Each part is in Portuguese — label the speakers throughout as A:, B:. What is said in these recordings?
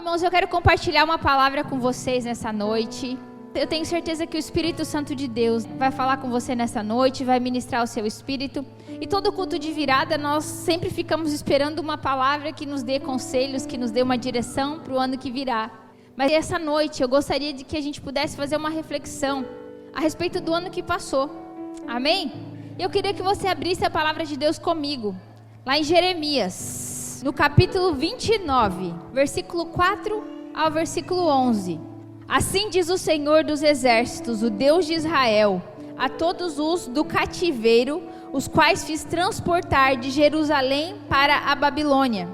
A: Irmãos, eu quero compartilhar uma palavra com vocês nessa noite. Eu tenho certeza que o Espírito Santo de Deus vai falar com você nessa noite, vai ministrar o seu espírito. E todo culto de virada, nós sempre ficamos esperando uma palavra que nos dê conselhos, que nos dê uma direção para o ano que virá. Mas essa noite eu gostaria de que a gente pudesse fazer uma reflexão a respeito do ano que passou. Amém? Eu queria que você abrisse a palavra de Deus comigo, lá em Jeremias, no capítulo 29, versículo 4 ao versículo 11. Assim diz o Senhor dos Exércitos, o Deus de Israel, a todos os do cativeiro, os quais fiz transportar de Jerusalém para a Babilônia.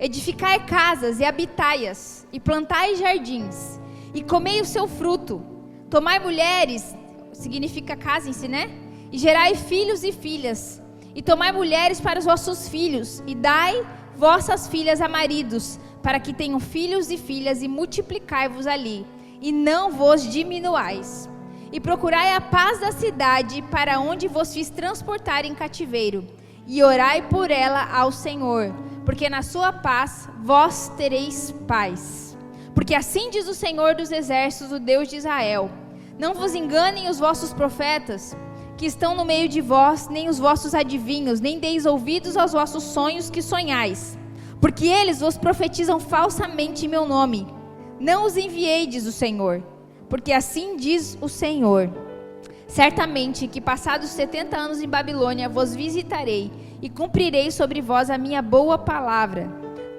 A: Edificai casas e habitai-as, e plantai jardins, e comei o seu fruto. Tomai mulheres, significa casem-se, né? E gerai filhos e filhas, e tomai mulheres para os vossos filhos, e dai vossas filhas a maridos, para que tenham filhos e filhas, e multiplicai-vos ali, e não vos diminuais. E procurai a paz da cidade, para onde vos fiz transportar em cativeiro, e orai por ela ao Senhor, porque na sua paz vós tereis paz. Porque assim diz o Senhor dos Exércitos, o Deus de Israel: não vos enganem os vossos profetas, que estão no meio de vós, nem os vossos adivinhos, nem deis ouvidos aos vossos sonhos que sonhais, porque eles vos profetizam falsamente em meu nome. Não os enviei, diz o Senhor, porque assim diz o Senhor: certamente que passados 70 anos em Babilônia vos visitarei, e cumprirei sobre vós a minha boa palavra,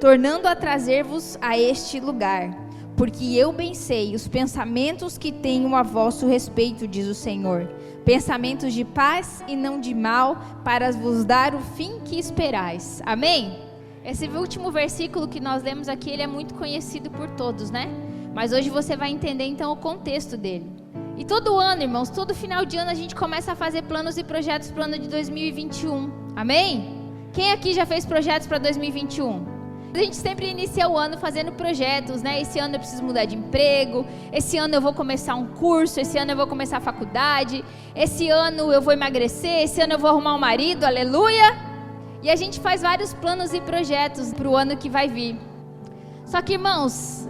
A: tornando a trazer-vos a este lugar, porque eu bem sei os pensamentos que tenho a vosso respeito, diz o Senhor, pensamentos de paz e não de mal, para vos dar o fim que esperais. Amém? Esse último versículo que nós lemos aqui, ele é muito conhecido por todos, né? Mas hoje você vai entender então o contexto dele. E todo ano, irmãos, todo final de ano a gente começa a fazer planos e projetos para o ano de 2021. Amém? Quem aqui já fez projetos para 2021? A gente sempre inicia o ano fazendo projetos, né? Esse ano eu preciso mudar de emprego, esse ano eu vou começar um curso, esse ano eu vou começar a faculdade, esse ano eu vou emagrecer, esse ano eu vou arrumar um marido, aleluia! E a gente faz vários planos e projetos para o ano que vai vir. Só que, irmãos,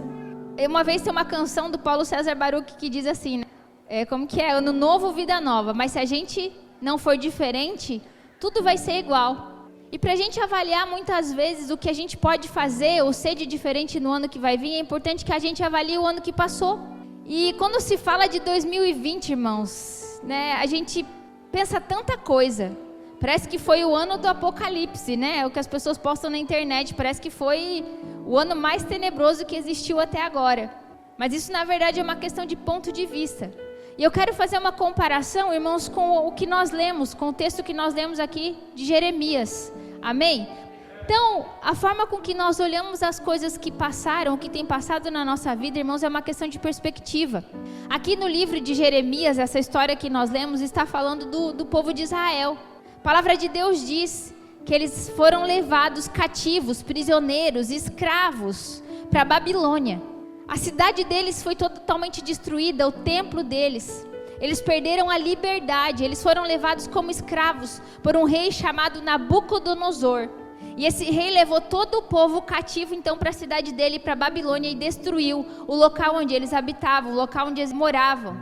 A: uma vez tem uma canção do Paulo César Baruch que diz assim, né? Como que é? Ano novo, vida nova. Mas se a gente não for diferente, tudo vai ser igual. E para a gente avaliar muitas vezes o que a gente pode fazer ou ser de diferente no ano que vai vir, é importante que a gente avalie o ano que passou. E quando se fala de 2020, irmãos, né, a gente pensa tanta coisa. Parece que foi o ano do apocalipse, né? É o que as pessoas postam na internet. Parece que foi o ano mais tenebroso que existiu até agora. Mas isso, na verdade, é uma questão de ponto de vista. E eu quero fazer uma comparação, irmãos, com o que nós lemos, com o texto que nós lemos aqui de Jeremias. Amém? Então, a forma com que nós olhamos as coisas que passaram, o que tem passado na nossa vida, irmãos, é uma questão de perspectiva. Aqui no livro de Jeremias, essa história que nós lemos, está falando do povo de Israel. A palavra de Deus diz que eles foram levados cativos, prisioneiros, escravos para a Babilônia. A cidade deles foi totalmente destruída, o templo deles. Eles perderam a liberdade, eles foram levados como escravos por um rei chamado Nabucodonosor. E esse rei levou todo o povo cativo então para a cidade dele, para a Babilônia, e destruiu o local onde eles habitavam, o local onde eles moravam.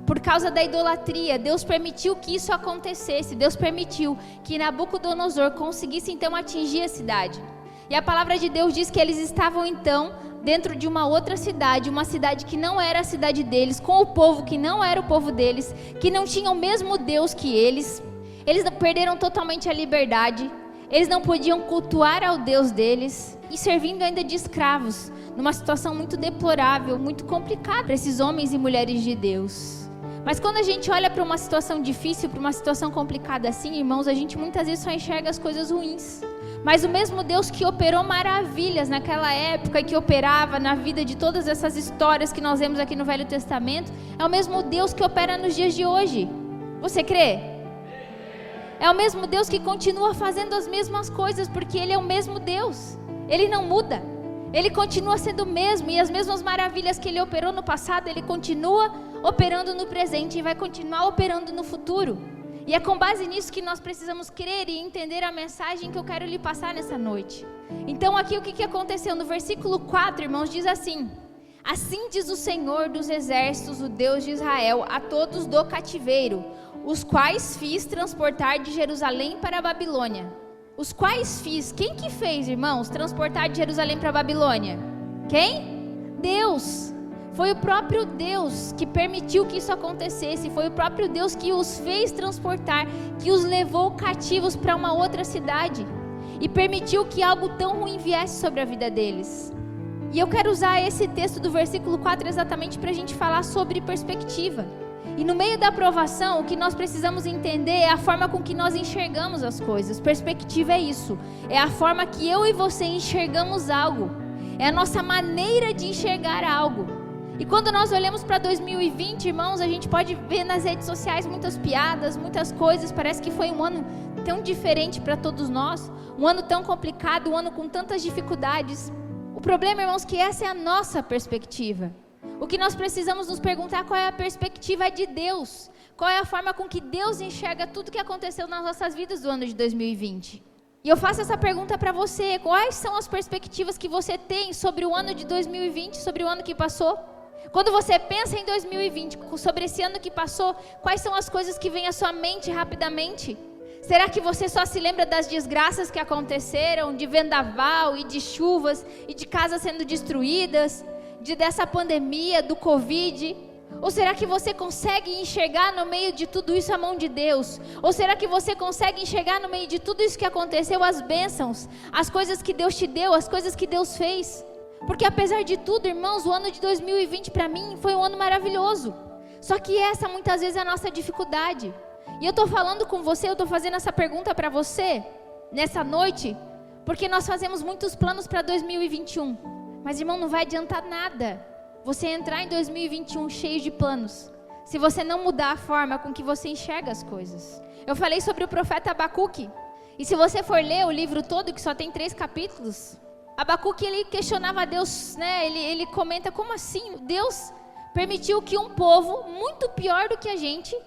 A: Por causa da idolatria, Deus permitiu que isso acontecesse. Deus permitiu que Nabucodonosor conseguisse então atingir a cidade. E a palavra de Deus diz que eles estavam então dentro de uma outra cidade, uma cidade que não era a cidade deles, com o povo que não era o povo deles, que não tinha o mesmo Deus que eles. Eles perderam totalmente a liberdade, eles não podiam cultuar ao Deus deles, e servindo ainda de escravos, numa situação muito deplorável, muito complicada para esses homens e mulheres de Deus. Mas quando a gente olha para uma situação difícil, para uma situação complicada assim, irmãos, a gente muitas vezes só enxerga as coisas ruins. Mas o mesmo Deus que operou maravilhas naquela época e que operava na vida de todas essas histórias que nós vemos aqui no Velho Testamento, é o mesmo Deus que opera nos dias de hoje. Você crê? É o mesmo Deus que continua fazendo as mesmas coisas, porque Ele é o mesmo Deus. Ele não muda. Ele continua sendo o mesmo, e as mesmas maravilhas que Ele operou no passado, Ele continua operando no presente e vai continuar operando no futuro. E é com base nisso que nós precisamos crer e entender a mensagem que eu quero lhe passar nessa noite. Então aqui o que aconteceu? No versículo 4, irmãos, diz assim: assim diz o Senhor dos exércitos, o Deus de Israel, a todos do cativeiro, os quais fiz transportar de Jerusalém para a Babilônia. Os quais fiz? Quem que fez, irmãos, transportar de Jerusalém para a Babilônia? Quem? Deus. Foi o próprio Deus que permitiu que isso acontecesse. Foi o próprio Deus que os fez transportar, que os levou cativos para uma outra cidade e permitiu que algo tão ruim viesse sobre a vida deles. E eu quero usar esse texto do versículo 4 exatamente para a gente falar sobre perspectiva. E no meio da provação, o que nós precisamos entender é a forma com que nós enxergamos as coisas. Perspectiva é isso, é a forma que eu e você enxergamos algo, é a nossa maneira de enxergar algo. E quando nós olhamos para 2020, irmãos, a gente pode ver nas redes sociais muitas piadas, muitas coisas. Parece que foi um ano tão diferente para todos nós, um ano tão complicado, um ano com tantas dificuldades. O problema, irmãos, é que essa é a nossa perspectiva. O que nós precisamos nos perguntar: qual é a perspectiva de Deus? Qual é a forma com que Deus enxerga tudo que aconteceu nas nossas vidas do ano de 2020? E eu faço essa pergunta para você: quais são as perspectivas que você tem sobre o ano de 2020, sobre o ano que passou? Quando você pensa em 2020, sobre esse ano que passou, quais são as coisas que vêm à sua mente rapidamente? Será que você só se lembra das desgraças que aconteceram, de vendaval e de chuvas e de casas sendo destruídas, dessa pandemia, do Covid? Ou será que você consegue enxergar no meio de tudo isso a mão de Deus? Ou será que você consegue enxergar no meio de tudo isso que aconteceu as bênçãos, as coisas que Deus te deu, as coisas que Deus fez? Porque apesar de tudo, irmãos, o ano de 2020 para mim foi um ano maravilhoso. Só que essa muitas vezes é a nossa dificuldade. E eu estou falando com você, eu estou fazendo essa pergunta para você nessa noite, porque nós fazemos muitos planos para 2021. Mas, irmão, não vai adiantar nada você entrar em 2021 cheio de planos, se você não mudar a forma com que você enxerga as coisas. Eu falei sobre o profeta Abacuque. E se você for ler o livro todo, que só tem 3 capítulos, Abacuque, ele questionava a Deus, né? Ele comenta: como assim? Deus permitiu que um povo muito pior do que a gente,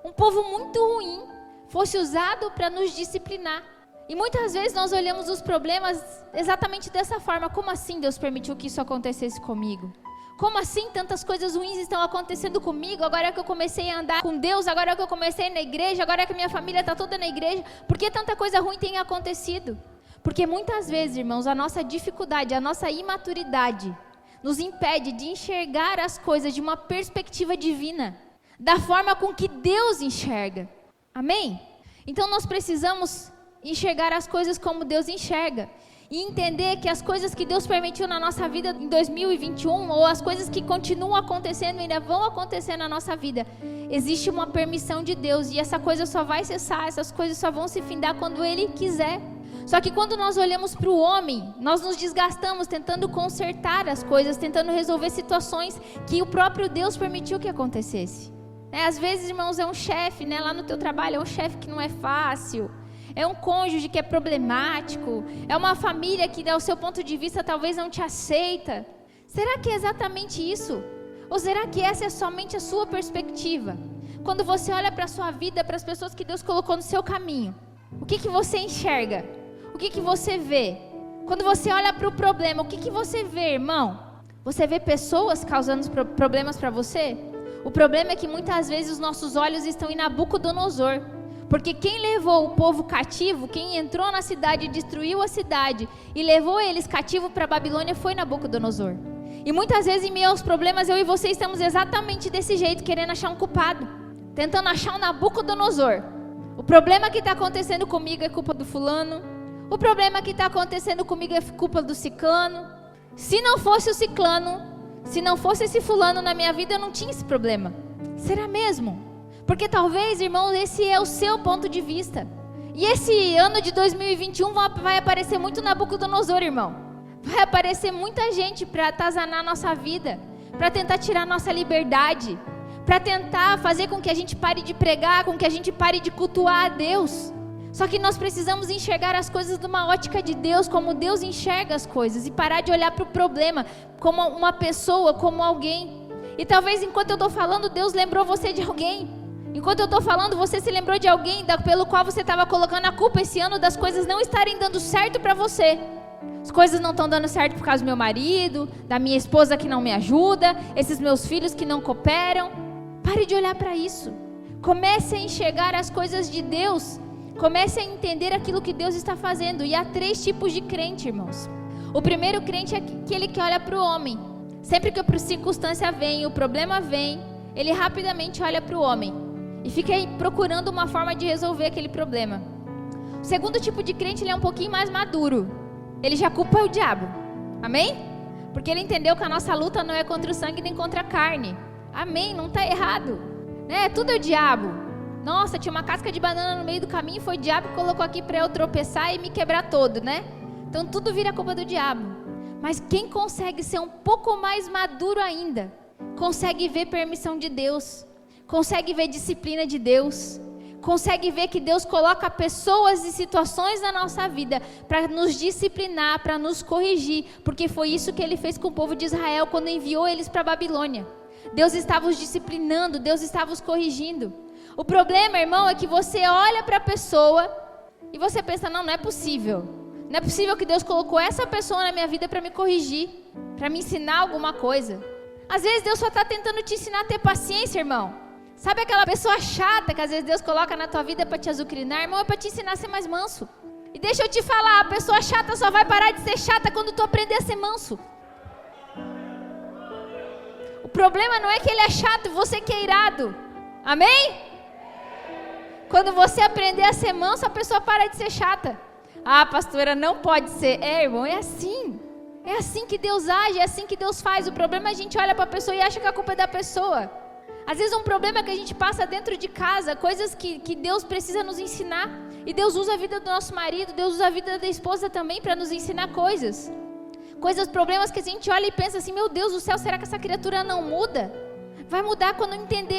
A: um povo muito ruim, fosse usado para nos disciplinar. E muitas vezes nós olhamos os problemas exatamente dessa forma: como assim Deus permitiu que isso acontecesse comigo? Como assim tantas coisas ruins estão acontecendo comigo? Agora que eu comecei a andar com Deus, agora que eu comecei na igreja, agora que minha família está toda na igreja, por que tanta coisa ruim tem acontecido? Porque muitas vezes, irmãos, a nossa dificuldade, a nossa imaturidade nos impede de enxergar as coisas de uma perspectiva divina, da forma com que Deus enxerga. Amém? Então nós precisamos enxergar as coisas como Deus enxerga e entender que as coisas que Deus permitiu na nossa vida em 2021, ou as coisas que continuam acontecendo e ainda vão acontecer na nossa vida, existe uma permissão de Deus, e essa coisa só vai cessar, essas coisas só vão se findar quando Ele quiser. Só que quando nós olhamos para o homem, nós nos desgastamos tentando consertar as coisas, tentando resolver situações que o próprio Deus permitiu que acontecesse. Às vezes, irmãos, é um chefe, lá no teu trabalho, é um chefe que não é fácil, é um cônjuge que é problemático, é uma família que, do seu ponto de vista, talvez não te aceita. Será que é exatamente isso? Ou será que essa é somente a sua perspectiva? Quando você olha para a sua vida, para as pessoas que Deus colocou no seu caminho, o que você enxerga? O que você vê? Quando você olha para o problema, o que você vê, irmão? Você vê pessoas causando problemas para você? O problema é que muitas vezes os nossos olhos estão em Nabucodonosor. Porque quem levou o povo cativo, quem entrou na cidade e destruiu a cidade e levou eles cativos para a Babilônia foi Nabucodonosor. E muitas vezes em meio aos problemas eu e você estamos exatamente desse jeito, querendo achar um culpado, tentando achar um Nabucodonosor. O problema que está acontecendo comigo é culpa do fulano. O problema que está acontecendo comigo é culpa do ciclano. Se não fosse o ciclano, se não fosse esse fulano na minha vida, eu não tinha esse problema. Será mesmo? Porque talvez, irmão, esse é o seu ponto de vista. E esse ano de 2021 vai aparecer muito Nabucodonosor, irmão. Vai aparecer muita gente para atazanar a nossa vida, para tentar tirar a nossa liberdade, para tentar fazer com que a gente pare de pregar, com que a gente pare de cultuar a Deus. Só que nós precisamos enxergar as coisas de uma ótica de Deus, como Deus enxerga as coisas, e parar de olhar para o problema como uma pessoa, como alguém. E talvez enquanto eu estou falando, Deus lembrou você de alguém. Enquanto eu estou falando, você se lembrou de alguém pelo qual você estava colocando a culpa esse ano das coisas não estarem dando certo para você. As coisas não estão dando certo por causa do meu marido, da minha esposa que não me ajuda, esses meus filhos que não cooperam. Pare de olhar para isso. Comece a enxergar as coisas de Deus. Comece a entender aquilo que Deus está fazendo. E há 3 tipos de crente, irmãos. O primeiro crente é aquele que olha para o homem. Sempre que a circunstância vem, o problema vem, ele rapidamente olha para o homem e fica aí procurando uma forma de resolver aquele problema. O segundo tipo de crente, ele é um pouquinho mais maduro. Ele já culpa o diabo. Amém? Porque ele entendeu que a nossa luta não é contra o sangue nem contra a carne. Amém? Não está errado. Né? Tudo é o diabo. Nossa, tinha uma casca de banana no meio do caminho, foi o diabo que colocou aqui para eu tropeçar e me quebrar todo, né? Então tudo vira culpa do diabo. Mas quem consegue ser um pouco mais maduro ainda, consegue ver permissão de Deus, consegue ver disciplina de Deus, consegue ver que Deus coloca pessoas e situações na nossa vida para nos disciplinar, para nos corrigir, porque foi isso que Ele fez com o povo de Israel quando enviou eles para a Babilônia. Deus estava os disciplinando, Deus estava os corrigindo. O problema, irmão, é que você olha para a pessoa e você pensa, não é possível. Não é possível que Deus colocou essa pessoa na minha vida para me corrigir, para me ensinar alguma coisa. Às vezes Deus só está tentando te ensinar a ter paciência, irmão. Sabe aquela pessoa chata que às vezes Deus coloca na tua vida para te azucrinar? Irmão, é para te ensinar a ser mais manso. E deixa eu te falar, a pessoa chata só vai parar de ser chata quando tu aprender a ser manso. O problema não é que ele é chato, você que é irado. Amém? Quando você aprender a ser manso, a pessoa para de ser chata. Ah, pastora, não pode ser. Irmão, é assim. É assim que Deus age, é assim que Deus faz. O problema é a gente olha para a pessoa e acha que a culpa é da pessoa. Às vezes um problema é que a gente passa dentro de casa, coisas que Deus precisa nos ensinar. E Deus usa a vida do nosso marido, Deus usa a vida da esposa também para nos ensinar coisas. Problemas que a gente olha e pensa assim, meu Deus do céu, será que essa criatura não muda? Vai mudar quando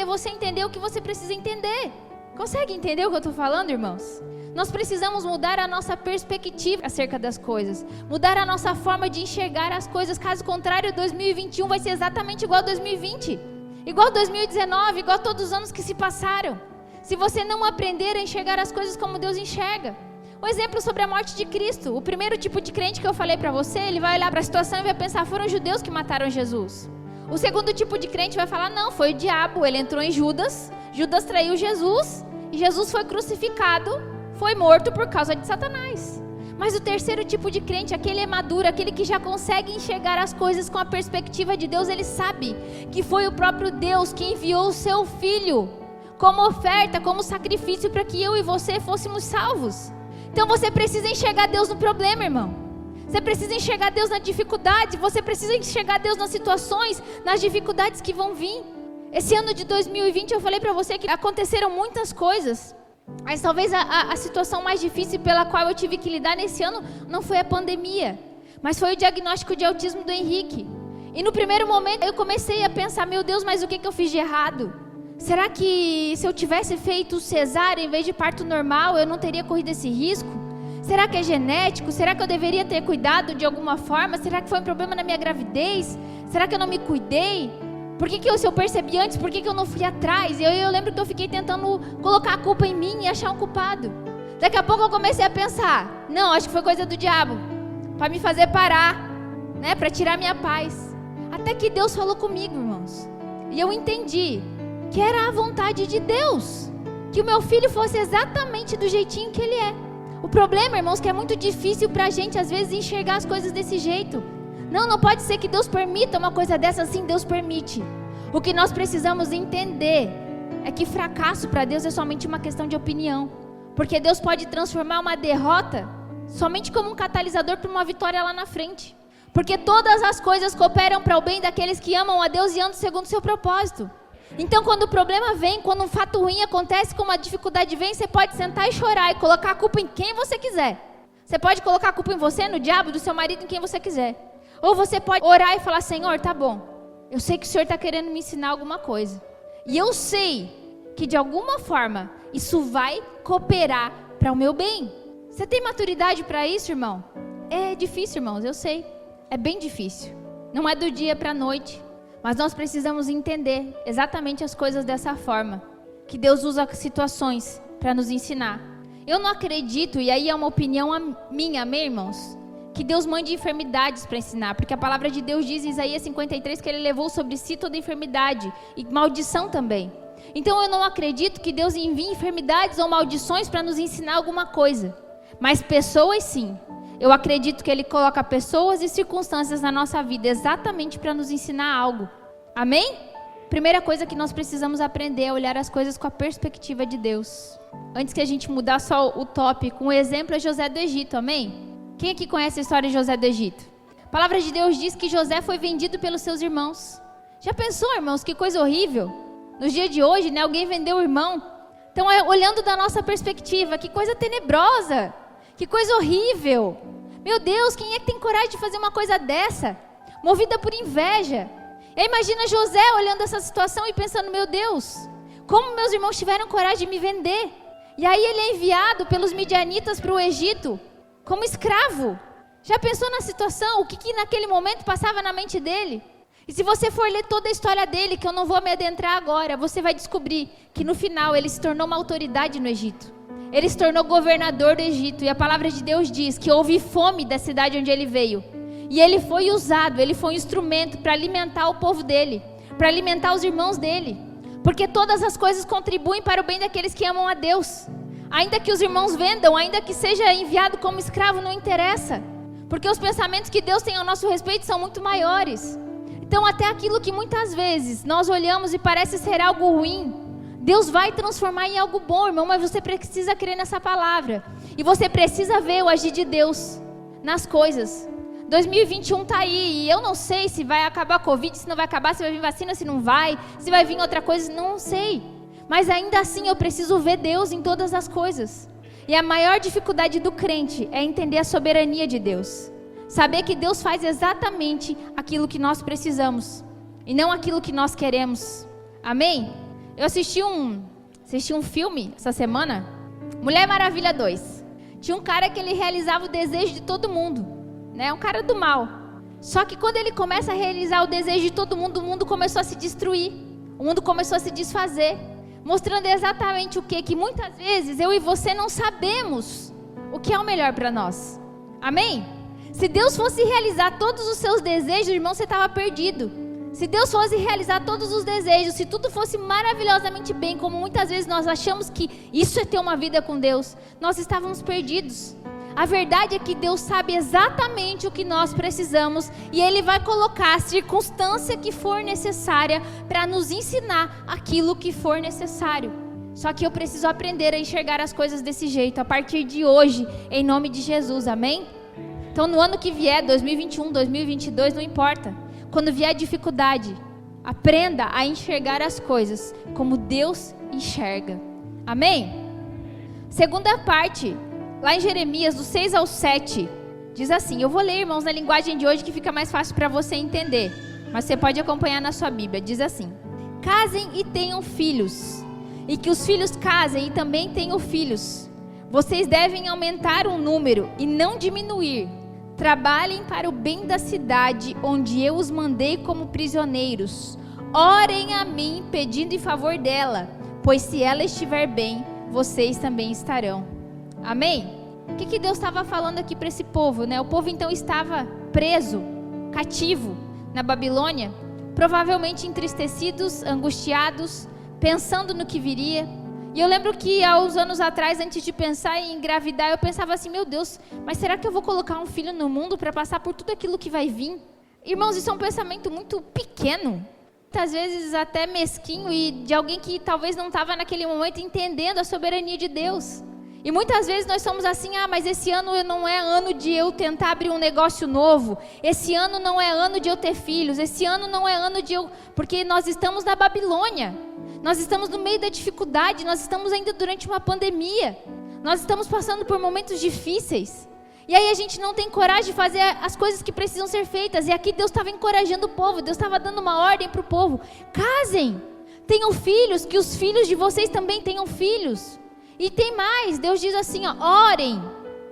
A: você entender o que você precisa entender. Consegue entender o que eu estou falando, irmãos? Nós precisamos mudar a nossa perspectiva acerca das coisas. Mudar a nossa forma de enxergar as coisas. Caso contrário, 2021 vai ser exatamente igual a 2020. Igual 2019, igual todos os anos que se passaram. Se você não aprender a enxergar as coisas como Deus enxerga. Um exemplo sobre a morte de Cristo. O primeiro tipo de crente que eu falei para você, ele vai olhar para a situação e vai pensar, foram os judeus que mataram Jesus. O segundo tipo de crente vai falar, não, foi o diabo. Ele entrou em Judas, Judas traiu Jesus e Jesus foi crucificado. Foi morto por causa de Satanás. Mas o terceiro tipo de crente, aquele é maduro, aquele que já consegue enxergar as coisas com a perspectiva de Deus, ele sabe que foi o próprio Deus que enviou o seu Filho como oferta, como sacrifício para que eu e você fôssemos salvos. Então você precisa enxergar Deus no problema, irmão. Você precisa enxergar Deus na dificuldade, você precisa enxergar Deus nas situações, nas dificuldades que vão vir. Esse ano de 2020 eu falei para você que aconteceram muitas coisas. Mas talvez a situação mais difícil pela qual eu tive que lidar nesse ano não foi a pandemia, mas foi o diagnóstico de autismo do Henrique. E no primeiro momento eu comecei a pensar, meu Deus, mas o que eu fiz de errado? Será que se eu tivesse feito cesárea em vez de parto normal, eu não teria corrido esse risco? Será que é genético? Será que eu deveria ter cuidado de alguma forma? Será que foi um problema na minha gravidez? Será que eu não me cuidei? Por que se eu percebi antes, por que eu não fui atrás? Eu lembro que eu fiquei tentando colocar a culpa em mim e achar um culpado. Daqui a pouco eu comecei a pensar, não, acho que foi coisa do diabo, para me fazer parar, né, para tirar minha paz. Até que Deus falou comigo, irmãos. E eu entendi que era a vontade de Deus, que o meu filho fosse exatamente do jeitinho que ele é. O problema, irmãos, que é muito difícil para a gente, às vezes, enxergar as coisas desse jeito. Não pode ser que Deus permita uma coisa dessa, assim Deus permite. O que nós precisamos entender é que fracasso para Deus é somente uma questão de opinião. Porque Deus pode transformar uma derrota somente como um catalisador para uma vitória lá na frente. Porque todas as coisas cooperam para o bem daqueles que amam a Deus e andam segundo o seu propósito. Então quando o problema vem, quando um fato ruim acontece, como a dificuldade vem, você pode sentar e chorar e colocar a culpa em quem você quiser. Você pode colocar a culpa em você, no diabo, do seu marido, em quem você quiser. Ou você pode orar e falar, Senhor, tá bom, eu sei que o Senhor está querendo me ensinar alguma coisa. E eu sei que de alguma forma isso vai cooperar para o meu bem. Você tem maturidade para isso, irmão? É difícil, irmãos, eu sei. É bem difícil. Não é do dia para a noite. Mas nós precisamos entender exatamente as coisas dessa forma. que Deus usa situações para nos ensinar. Eu não acredito, e aí é uma opinião minha, amém, irmãos? Que Deus mande enfermidades para ensinar, porque a palavra de Deus diz em Isaías 53 que Ele levou sobre si toda enfermidade e maldição também. Então eu não acredito que Deus envie enfermidades ou maldições para nos ensinar alguma coisa, mas pessoas sim. Eu acredito que Ele coloca pessoas e circunstâncias na nossa vida exatamente para nos ensinar algo. Amém? Primeira coisa que nós precisamos aprender é olhar as coisas com a perspectiva de Deus. Antes que a gente mudar só o tópico, um exemplo é José do Egito, amém? Quem aqui conhece a história de José do Egito? A palavra de Deus diz que José foi vendido pelos seus irmãos. Já pensou, irmãos, que coisa horrível? Nos dias de hoje, né, alguém vendeu o irmão. Então, olhando da nossa perspectiva, que coisa tenebrosa, que coisa horrível. Meu Deus, quem é que tem coragem de fazer uma coisa dessa? Movida por inveja. E aí, imagina José olhando essa situação e pensando, meu Deus, como meus irmãos tiveram coragem de me vender? E aí ele é enviado pelos midianitas para o Egito, como escravo. Já pensou na situação? O que naquele momento passava na mente dele? E se você for ler toda a história dele, que eu não vou me adentrar agora, você vai descobrir que no final ele se tornou uma autoridade no Egito. Ele se tornou governador do Egito. E a palavra de Deus diz que houve fome da cidade onde ele veio. E ele foi usado, ele foi um instrumento para alimentar o povo dele, para alimentar os irmãos dele. Porque todas as coisas contribuem para o bem daqueles que amam a Deus. Ainda que os irmãos vendam, ainda que seja enviado como escravo, não interessa. Porque os pensamentos que Deus tem ao nosso respeito são muito maiores. Então até aquilo que muitas vezes nós olhamos e parece ser algo ruim, Deus vai transformar em algo bom, irmão. Mas você precisa crer nessa palavra. E você precisa ver o agir de Deus nas coisas. 2021 tá aí, e eu não sei se vai acabar a Covid, se não vai acabar, se vai vir vacina, se não vai, se vai vir outra coisa, não sei. Mas ainda assim eu preciso ver Deus em todas as coisas. E a maior dificuldade do crente é entender a soberania de Deus. Saber que Deus faz exatamente aquilo que nós precisamos e não aquilo que nós queremos. Amém? Eu assisti um filme essa semana, Mulher Maravilha 2. Tinha um cara que ele realizava o desejo de todo mundo, né? Um cara do mal. Só que quando ele começa a realizar o desejo de todo mundo, o mundo começou a se destruir. O mundo começou a se desfazer. Mostrando exatamente o que muitas vezes eu e você não sabemos o que é o melhor para nós. Amém? Se Deus fosse realizar todos os seus desejos, irmão, você estava perdido. Se Deus fosse realizar todos os desejos, se tudo fosse maravilhosamente bem, como muitas vezes nós achamos que isso é ter uma vida com Deus, nós estávamos perdidos. A verdade é que Deus sabe exatamente o que nós precisamos e Ele vai colocar a circunstância que for necessária para nos ensinar aquilo que for necessário. Só que eu preciso aprender a enxergar as coisas desse jeito, a partir de hoje, em nome de Jesus, amém? Então no ano que vier, 2021, 2022, não importa. Quando vier dificuldade, aprenda a enxergar as coisas como Deus enxerga, amém? Segunda parte, lá em Jeremias, do 6 ao 7, diz assim, eu vou ler, irmãos, na linguagem de hoje que fica mais fácil para você entender, mas você pode acompanhar na sua Bíblia, diz assim, casem e tenham filhos, e que os filhos casem e também tenham filhos, vocês devem aumentar o número e não diminuir, trabalhem para o bem da cidade onde eu os mandei como prisioneiros, orem a mim pedindo em favor dela, pois se ela estiver bem, vocês também estarão. Amém? O que Deus estava falando aqui para esse povo, né? O povo então estava preso, cativo na Babilônia, provavelmente entristecidos, angustiados, pensando no que viria. E eu lembro que há uns anos atrás, antes de pensar em engravidar, eu pensava assim, meu Deus, mas será que eu vou colocar um filho no mundo para passar por tudo aquilo que vai vir? Irmãos, isso é um pensamento muito pequeno, muitas vezes até mesquinho, e de alguém que talvez não estava naquele momento entendendo a soberania de Deus. E muitas vezes nós somos assim, mas esse ano não é ano de eu tentar abrir um negócio novo, esse ano não é ano de eu ter filhos, esse ano não é ano de eu... Porque nós estamos na Babilônia, nós estamos no meio da dificuldade, nós estamos ainda durante uma pandemia, nós estamos passando por momentos difíceis, e aí a gente não tem coragem de fazer as coisas que precisam ser feitas, e aqui Deus estava encorajando o povo, Deus estava dando uma ordem para o povo, casem, tenham filhos, que os filhos de vocês também tenham filhos. E tem mais, Deus diz assim, orem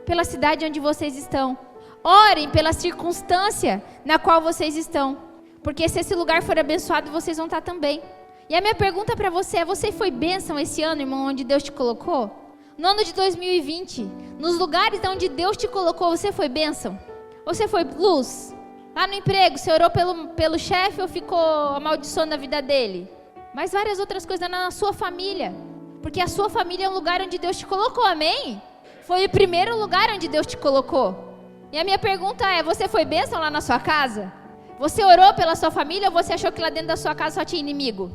A: pela cidade onde vocês estão. Orem pela circunstância na qual vocês estão. Porque se esse lugar for abençoado, vocês vão estar também. E a minha pergunta para você é: você foi bênção esse ano, irmão, onde Deus te colocou? No ano de 2020, nos lugares onde Deus te colocou, você foi bênção? Você foi luz? Lá no emprego, você orou pelo chefe ou ficou amaldiçoando a vida dele? Mas várias outras coisas na sua família. Porque a sua família é um lugar onde Deus te colocou, amém? Foi o primeiro lugar onde Deus te colocou. E a minha pergunta é: você foi bênção lá na sua casa? Você orou pela sua família ou você achou que lá dentro da sua casa só tinha inimigo?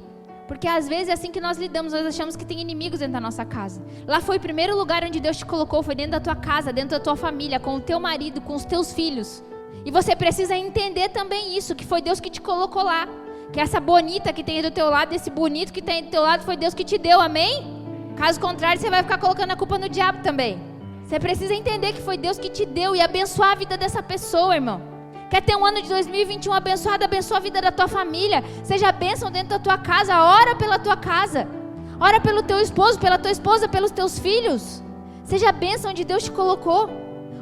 A: Porque às vezes é assim que nós lidamos, nós achamos que tem inimigos dentro da nossa casa. Lá foi o primeiro lugar onde Deus te colocou, foi dentro da tua casa, dentro da tua família, com o teu marido, com os teus filhos. E você precisa entender também isso, que foi Deus que te colocou lá. Que essa bonita que tem aí do teu lado, esse bonito que tem aí do teu lado, foi Deus que te deu, amém? Caso contrário, você vai ficar colocando a culpa no diabo também. Você precisa entender que foi Deus que te deu e abençoar a vida dessa pessoa, irmão. Quer ter um ano de 2021 abençoado? Abençoa a vida da tua família. Seja bênção dentro da tua casa. Ora pela tua casa. Ora pelo teu esposo, pela tua esposa, pelos teus filhos. Seja bênção onde Deus te colocou.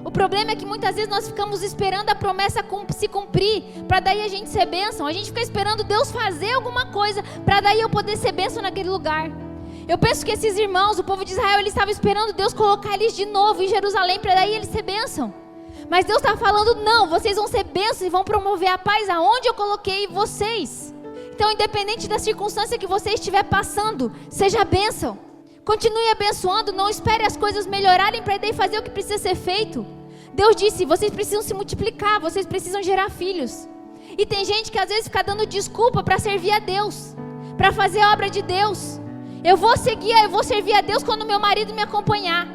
A: O problema é que muitas vezes nós ficamos esperando a promessa se cumprir, para daí a gente ser bênção. A gente fica esperando Deus fazer alguma coisa, para daí eu poder ser bênção naquele lugar. Eu penso que esses irmãos, o povo de Israel, eles estavam esperando Deus colocar eles de novo em Jerusalém, para daí eles ser bênção. Mas Deus está falando: não, vocês vão ser bênçãos e vão promover a paz aonde eu coloquei vocês. Então, independente da circunstância que você estiver passando, seja bênção. Continue abençoando, não espere as coisas melhorarem para daí fazer o que precisa ser feito. Deus disse: vocês precisam se multiplicar, vocês precisam gerar filhos. E tem gente que às vezes fica dando desculpa para servir a Deus, para fazer a obra de Deus. Eu vou servir a Deus quando meu marido me acompanhar.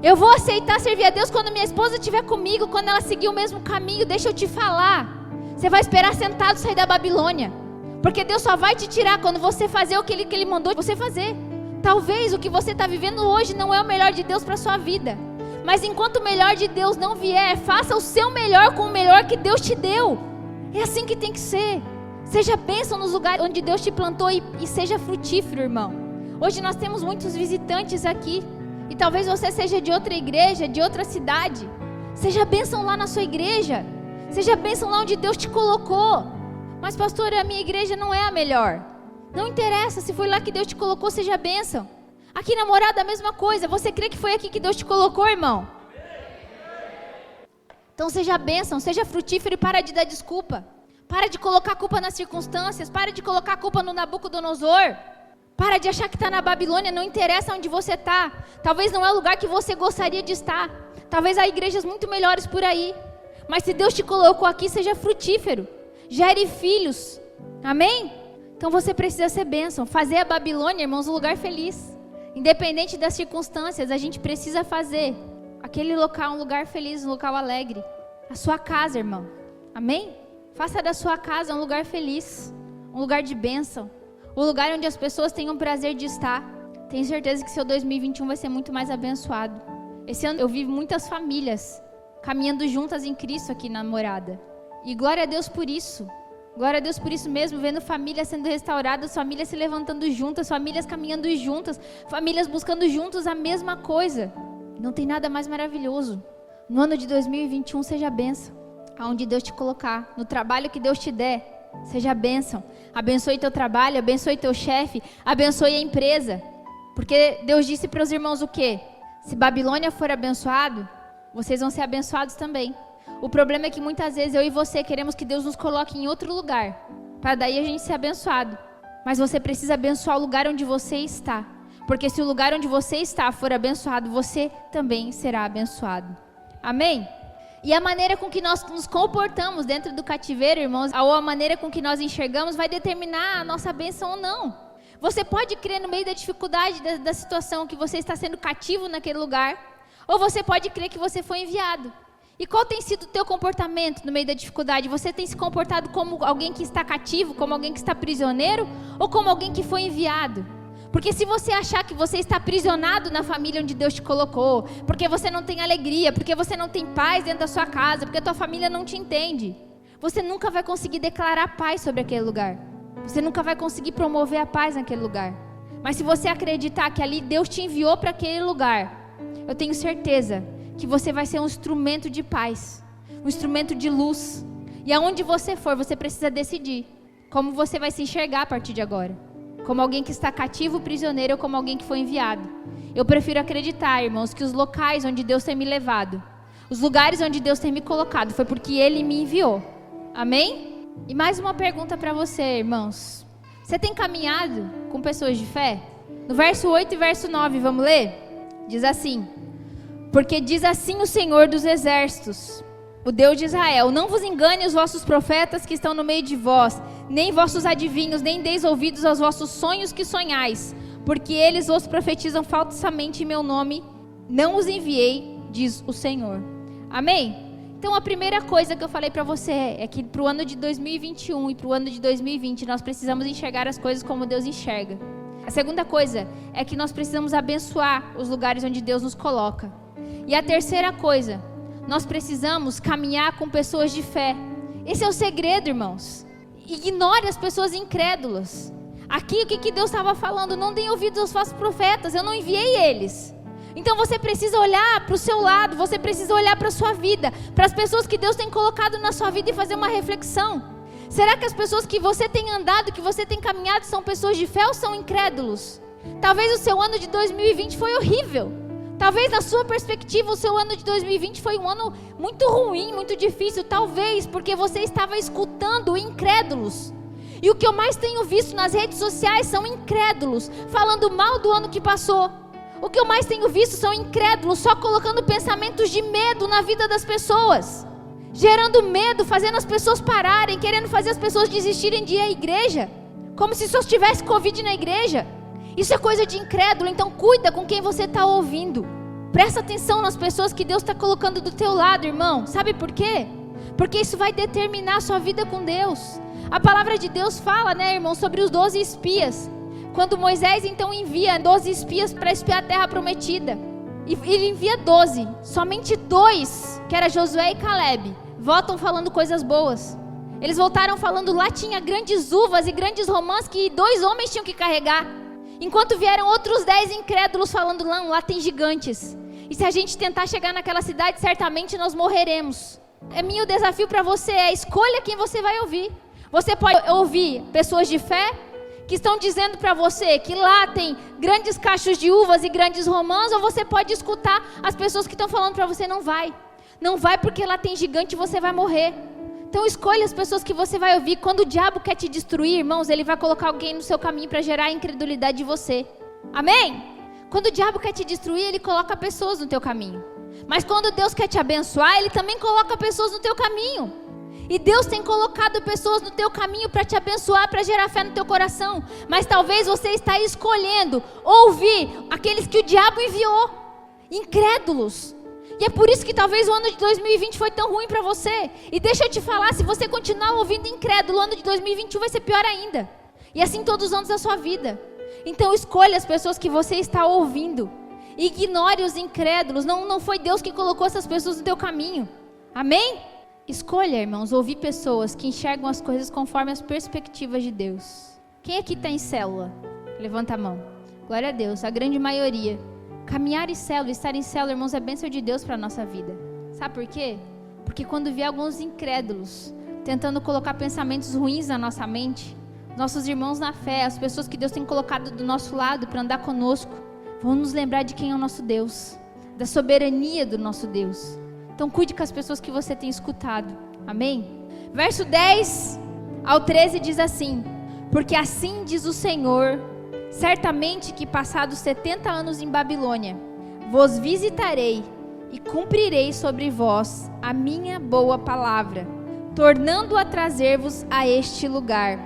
A: Eu vou aceitar servir a Deus quando minha esposa estiver comigo, quando ela seguir o mesmo caminho. Deixa eu te falar, você vai esperar sentado sair da Babilônia, porque Deus só vai te tirar quando você fazer o que Ele mandou você fazer. Talvez o que você está vivendo hoje não é o melhor de Deus para a sua vida, mas enquanto o melhor de Deus não vier, faça o seu melhor com o melhor que Deus te deu. É assim que tem que ser. Seja bênção nos lugares onde Deus te plantou e seja frutífero, irmão. Hoje nós temos muitos visitantes aqui, e talvez você seja de outra igreja, de outra cidade. Seja bênção lá na sua igreja. Seja bênção lá onde Deus te colocou. Mas pastor, a minha igreja não é a melhor. Não interessa, se foi lá que Deus te colocou, seja bênção. Aqui na Morada a mesma coisa. Você crê que foi aqui que Deus te colocou, irmão? Então seja bênção, seja frutífero e para de dar desculpa. Para de colocar a culpa nas circunstâncias. Para de colocar a culpa no Nabucodonosor. Para de achar que está na Babilônia. Não interessa onde você está. Talvez não é o lugar que você gostaria de estar. Talvez há igrejas muito melhores por aí. Mas se Deus te colocou aqui, seja frutífero. Gere filhos. Amém? Então você precisa ser bênção. Fazer a Babilônia, irmãos, um lugar feliz. Independente das circunstâncias, a gente precisa fazer aquele local um lugar feliz, um local alegre. A sua casa, irmão. Amém? Faça da sua casa um lugar feliz. Um lugar de bênção. Um lugar onde as pessoas tenham prazer de estar. Tenho certeza que seu 2021 vai ser muito mais abençoado. Esse ano eu vi muitas famílias caminhando juntas em Cristo aqui na Morada. E glória a Deus por isso. Glória a Deus por isso mesmo, vendo famílias sendo restauradas, famílias se levantando juntas, famílias caminhando juntas, famílias buscando juntos a mesma coisa. Não tem nada mais maravilhoso. No ano de 2021, seja bênção. Aonde Deus te colocar, no trabalho que Deus te der, seja bênção. Abençoe teu trabalho, abençoe teu chefe, abençoe a empresa. Porque Deus disse para os irmãos o quê? Se Babilônia for abençoado, vocês vão ser abençoados também. O problema é que muitas vezes eu e você queremos que Deus nos coloque em outro lugar, para daí a gente ser abençoado. Mas você precisa abençoar o lugar onde você está. Porque se o lugar onde você está for abençoado, você também será abençoado. Amém? E a maneira com que nós nos comportamos dentro do cativeiro, irmãos, ou a maneira com que nós enxergamos, vai determinar a nossa bênção ou não. Você pode crer no meio da dificuldade da situação que você está sendo cativo naquele lugar, ou você pode crer que você foi enviado. E qual tem sido o teu comportamento no meio da dificuldade? Você tem se comportado como alguém que está cativo, como alguém que está prisioneiro, ou como alguém que foi enviado? Porque se você achar que você está aprisionado na família onde Deus te colocou, porque você não tem alegria, porque você não tem paz dentro da sua casa, porque a tua família não te entende, você nunca vai conseguir declarar paz sobre aquele lugar. Você nunca vai conseguir promover a paz naquele lugar. Mas se você acreditar que ali Deus te enviou para aquele lugar, eu tenho certeza que você vai ser um instrumento de paz, um instrumento de luz. E aonde você for, você precisa decidir como você vai se enxergar a partir de agora. como alguém que está cativo, prisioneiro ou como alguém que foi enviado. Eu prefiro acreditar, irmãos, que os locais onde Deus tem me levado, os lugares onde Deus tem me colocado, foi porque Ele me enviou. Amém? E mais uma pergunta para você, irmãos. Você tem caminhado com pessoas de fé? No verso 8 e verso 9, vamos ler? Diz assim: porque diz assim o Senhor dos Exércitos, o Deus de Israel: não vos engane os vossos profetas que estão no meio de vós, nem vossos adivinhos, nem deis ouvidos aos vossos sonhos que sonhais, porque eles vos profetizam falsamente em meu nome, não os enviei, diz o Senhor. Amém? Então a primeira coisa que eu falei para você é que para o ano de 2021 e para o ano de 2020 nós precisamos enxergar as coisas como Deus enxerga. A segunda coisa é que nós precisamos abençoar os lugares onde Deus nos coloca. E a terceira coisa, nós precisamos caminhar com pessoas de fé. Esse é o segredo, irmãos. Ignore as pessoas incrédulas. Aqui o que Deus estava falando? Não deem ouvidos aos falsos profetas, eu não enviei eles. Então você precisa olhar para o seu lado, você precisa olhar para a sua vida, para as pessoas que Deus tem colocado na sua vida e fazer uma reflexão. Será que as pessoas que você tem andado, que você tem caminhado, são pessoas de fé ou são incrédulos? Talvez o seu ano de 2020 foi horrível. Talvez na sua perspectiva o seu ano de 2020 foi um ano muito ruim, muito difícil. Talvez porque você estava escutando incrédulos. E o que eu mais tenho visto nas redes sociais são incrédulos falando mal do ano que passou. O que eu mais tenho visto são incrédulos só colocando pensamentos de medo na vida das pessoas, gerando medo, fazendo as pessoas pararem, querendo fazer as pessoas desistirem de ir à igreja, como se só tivesse Covid na igreja. Isso é coisa de incrédulo. Então cuida com quem você está ouvindo. Presta atenção nas pessoas que Deus está colocando do teu lado, irmão. Sabe por quê? Porque isso vai determinar a sua vida com Deus. A palavra de Deus fala, né, irmão, sobre os 12 espias. Quando Moisés então envia 12 espias para espiar a terra prometida, e ele envia 12, somente 2, que era Josué e Caleb, voltam falando coisas boas. Eles voltaram falando: lá tinha grandes uvas e grandes romãs que 2 homens tinham que carregar. Enquanto vieram outros 10 incrédulos falando: lá tem gigantes, e se a gente tentar chegar naquela cidade, certamente nós morreremos. Meu desafio para você é: escolha quem você vai ouvir. Você pode ouvir pessoas de fé que estão dizendo para você que lá tem grandes cachos de uvas e grandes romãs, ou você pode escutar as pessoas que estão falando para você: não vai porque lá tem gigante e você vai morrer. Então escolha as pessoas que você vai ouvir. Quando o diabo quer te destruir, irmãos, ele vai colocar alguém no seu caminho para gerar a incredulidade de você. Amém? Quando o diabo quer te destruir, ele coloca pessoas no teu caminho. Mas quando Deus quer te abençoar, ele também coloca pessoas no teu caminho. E Deus tem colocado pessoas no teu caminho para te abençoar, para gerar fé no teu coração. Mas talvez você está escolhendo ouvir aqueles que o diabo enviou, incrédulos. E é por isso que talvez o ano de 2020 foi tão ruim para você. E deixa eu te falar, se você continuar ouvindo incrédulo, o ano de 2021 vai ser pior ainda. E assim todos os anos da sua vida. Então escolha as pessoas que você está ouvindo. Ignore os incrédulos. Não foi Deus que colocou essas pessoas no teu caminho. Amém? Escolha, irmãos, ouvir pessoas que enxergam as coisas conforme as perspectivas de Deus. Quem aqui está em célula? Levanta a mão. Glória a Deus, a grande maioria. Caminhar em célula, estar em célula, irmãos, é bênção de Deus para a nossa vida. Sabe por quê? Porque quando vier alguns incrédulos tentando colocar pensamentos ruins na nossa mente, nossos irmãos na fé, as pessoas que Deus tem colocado do nosso lado para andar conosco, vão nos lembrar de quem é o nosso Deus, da soberania do nosso Deus. Então cuide com as pessoas que você tem escutado. Amém? Verso 10 ao 13 diz assim: porque assim diz o Senhor, certamente que passados 70 anos em Babilônia, vos visitarei e cumprirei sobre vós a minha boa palavra, tornando a trazer-vos a este lugar.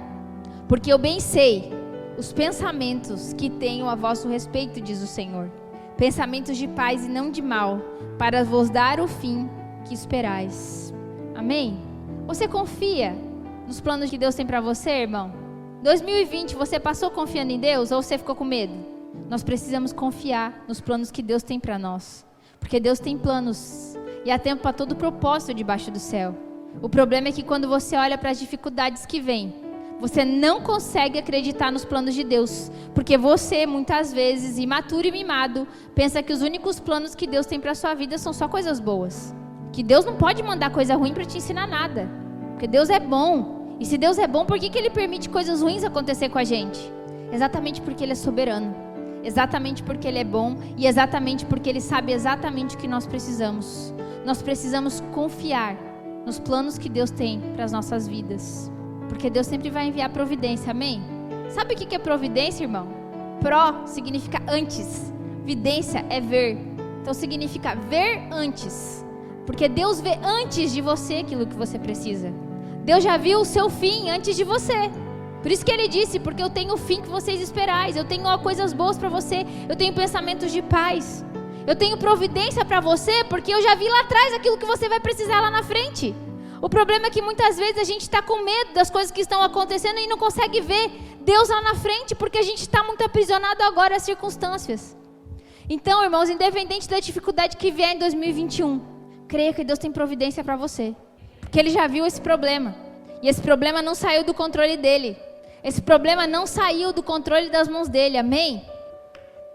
A: Porque eu bem sei os pensamentos que tenho a vosso respeito, diz o Senhor, pensamentos de paz e não de mal, para vos dar o fim que esperais. Amém? Você confia nos planos que Deus tem para você, irmão? 2020, você passou confiando em Deus ou você ficou com medo? Nós precisamos confiar nos planos que Deus tem para nós, porque Deus tem planos e há tempo para todo propósito debaixo do céu. O problema é que quando você olha para as dificuldades que vêm, você não consegue acreditar nos planos de Deus, porque você, muitas vezes, imaturo e mimado, pensa que os únicos planos que Deus tem para a sua vida são só coisas boas. Que Deus não pode mandar coisa ruim para te ensinar nada, porque Deus é bom. E se Deus é bom, por que Ele permite coisas ruins acontecer com a gente? Exatamente porque Ele é soberano, exatamente porque Ele é bom e exatamente porque Ele sabe exatamente o que nós precisamos. Nós precisamos confiar nos planos que Deus tem para as nossas vidas, porque Deus sempre vai enviar providência, amém? Sabe o que é providência, irmão? Pró significa antes, vidência é ver, então significa ver antes, porque Deus vê antes de você aquilo que você precisa. Deus já viu o seu fim antes de você. Por isso que Ele disse, porque eu tenho o fim que vocês esperais, eu tenho coisas boas para você, eu tenho pensamentos de paz, eu tenho providência para você, porque eu já vi lá atrás aquilo que você vai precisar lá na frente. O problema é que muitas vezes a gente está com medo das coisas que estão acontecendo e não consegue ver Deus lá na frente, porque a gente está muito aprisionado agora às circunstâncias. Então, irmãos, independente da dificuldade que vier em 2021, creia que Deus tem providência para você, porque Ele já viu esse problema, e esse problema não saiu do controle dEle. Esse problema não saiu do controle das mãos dEle, amém?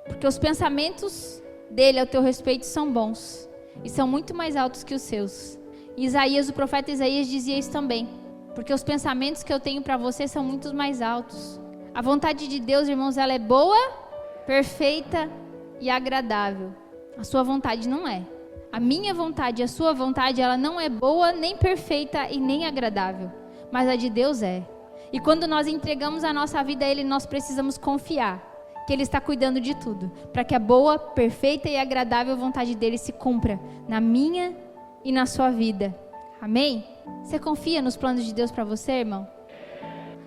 A: Porque os pensamentos dEle ao teu respeito são bons, e são muito mais altos que os seus. O profeta Isaías dizia isso também, porque os pensamentos que eu tenho para você são muito mais altos. A vontade de Deus, irmãos, ela é boa, perfeita e agradável. A sua vontade não é. A minha vontade e a sua vontade, ela não é boa, nem perfeita e nem agradável, mas a de Deus é. E quando nós entregamos a nossa vida a Ele, nós precisamos confiar que Ele está cuidando de tudo, para que a boa, perfeita e agradável vontade dEle se cumpra na minha e na sua vida. Amém? Você confia nos planos de Deus para você, irmão?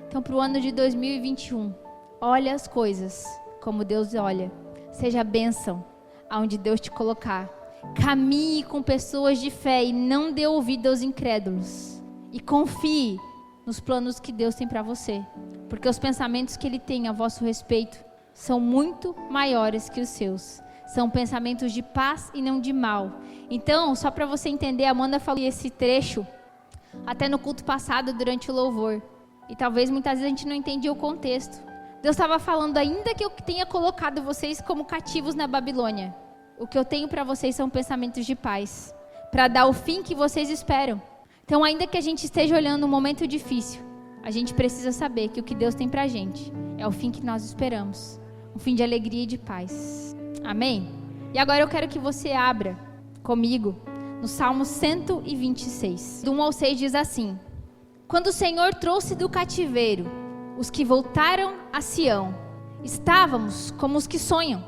A: Então, para o ano de 2021, olha as coisas como Deus olha. Seja bênção aonde Deus te colocar. Caminhe com pessoas de fé e não dê ouvido aos incrédulos. E confie nos planos que Deus tem para você, porque os pensamentos que Ele tem a vosso respeito são muito maiores que os seus. São pensamentos de paz e não de mal. Então, só para você entender, a Amanda falou esse trecho até no culto passado, durante o louvor. E talvez muitas vezes a gente não entendia o contexto. Deus estava falando, ainda que eu tenha colocado vocês como cativos na Babilônia, o que eu tenho para vocês são pensamentos de paz, para dar o fim que vocês esperam. Então, ainda que a gente esteja olhando um momento difícil, a gente precisa saber que o que Deus tem pra gente é o fim que nós esperamos. Um fim de alegria e de paz. Amém? E agora eu quero que você abra comigo no Salmo 126. Do 1 ao 6 diz assim: Quando o Senhor trouxe do cativeiro os que voltaram a Sião, estávamos como os que sonham.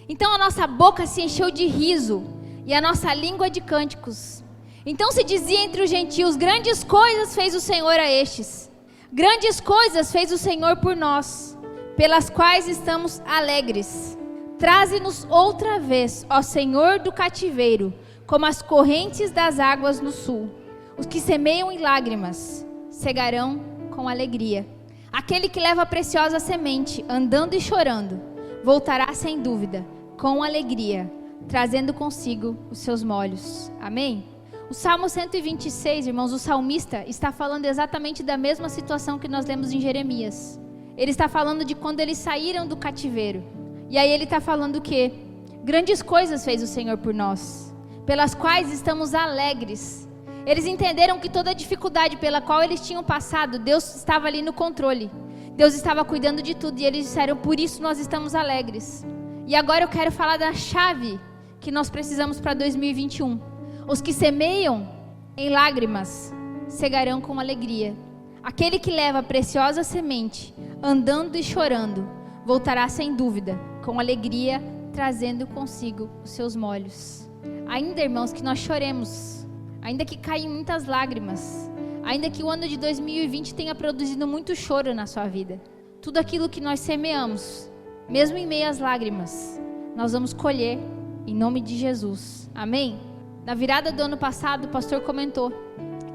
A: Então a nossa boca se encheu de riso e a nossa língua de cânticos. Então se dizia entre os gentios: grandes coisas fez o Senhor a estes. Grandes coisas fez o Senhor por nós, pelas quais estamos alegres. Traze-nos outra vez, ó Senhor, do cativeiro, como as correntes das águas no sul. Os que semeiam em lágrimas cegarão com alegria. Aquele que leva a preciosa semente, andando e chorando, voltará sem dúvida, com alegria, trazendo consigo os seus molhos. Amém? O Salmo 126, irmãos, o salmista está falando exatamente da mesma situação que nós lemos em Jeremias. Ele está falando de quando eles saíram do cativeiro. E aí ele está falando o quê? Grandes coisas fez o Senhor por nós, pelas quais estamos alegres. Eles entenderam que toda a dificuldade pela qual eles tinham passado, Deus estava ali no controle. Deus estava cuidando de tudo e eles disseram: por isso nós estamos alegres. E agora eu quero falar da chave que nós precisamos para 2021. Os que semeiam em lágrimas cegarão com alegria. Aquele que leva a preciosa semente, andando e chorando, voltará sem dúvida, com alegria, trazendo consigo os seus molhos. Ainda, irmãos, que nós choremos, ainda que caem muitas lágrimas, ainda que o ano de 2020 tenha produzido muito choro na sua vida, tudo aquilo que nós semeamos, mesmo em meio às lágrimas, nós vamos colher em nome de Jesus. Amém? Na virada do ano passado, o pastor comentou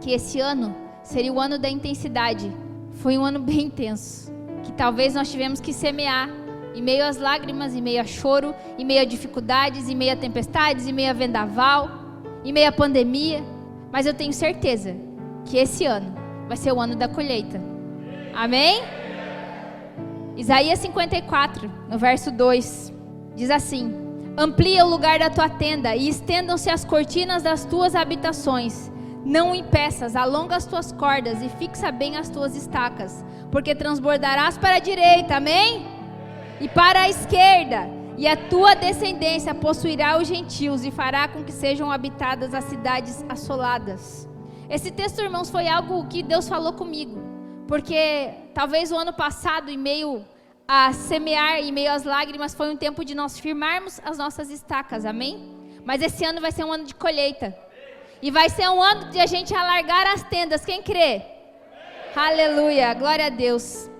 A: que esse ano seria o ano da intensidade. Foi um ano bem intenso, que talvez nós tivemos que semear em meio às lágrimas, em meio a choro, em meio a dificuldades, em meio a tempestades, em meio a vendaval, em meio à pandemia. Mas eu tenho certeza que esse ano vai ser o ano da colheita. Amém? Isaías 54, no verso 2, diz assim: amplia o lugar da tua tenda e estendam-se as cortinas das tuas habitações. Não impeças, alonga as tuas cordas e fixa bem as tuas estacas, porque transbordarás para a direita. Amém? e para a esquerda, e a tua descendência possuirá os gentios e fará com que sejam habitadas as cidades assoladas. Esse texto, irmãos, foi algo que Deus falou comigo, porque talvez o ano passado, em meio a semear, em meio às lágrimas, foi um tempo de nós firmarmos as nossas estacas, amém? Mas esse ano vai ser um ano de colheita, e vai ser um ano de a gente alargar as tendas, quem crê? Aleluia, glória a Deus.